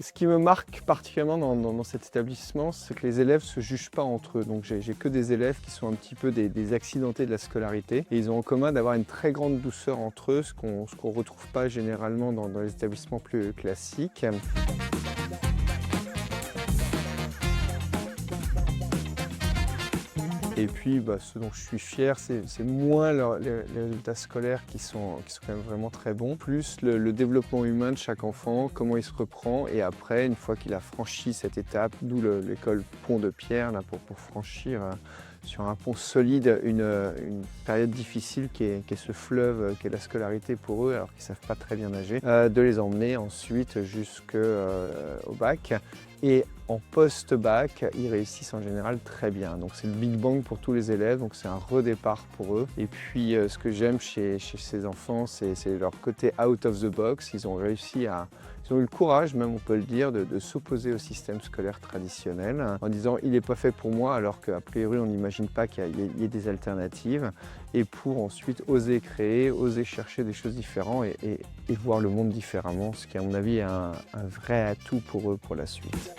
Ce qui me marque particulièrement dans cet établissement, c'est que les élèves ne se jugent pas entre eux. Donc j'ai que des élèves qui sont un petit peu des accidentés de la scolarité. Et ils ont en commun d'avoir une très grande douceur entre eux, ce qu'on ne retrouve pas généralement dans les établissements plus classiques. Et puis, ce dont je suis fier, c'est moins les résultats scolaires qui sont quand même vraiment très bons, plus le développement humain de chaque enfant, comment il se reprend, et après, une fois qu'il a franchi cette étape, d'où l'école Pont de Pierre, là, pour franchir sur un pont solide une période difficile qui est ce fleuve qui est la scolarité pour eux, alors qu'ils ne savent pas très bien nager, de les emmener ensuite jusqu'au bac. Et en post-bac, ils réussissent en général très bien. Donc c'est le Big Bang pour tous les élèves, donc c'est un redépart pour eux. Et puis ce que j'aime chez ces enfants, c'est leur côté out of the box. Ils ont réussi ils ont eu le courage, même on peut le dire, de s'opposer au système scolaire traditionnel en disant il n'est pas fait pour moi, alors qu'a priori on n'imagine pas qu'il y ait des alternatives. Et pour ensuite oser créer, oser chercher des choses différentes et voir le monde différemment, ce qui à mon avis est un vrai atout pour eux pour la suite.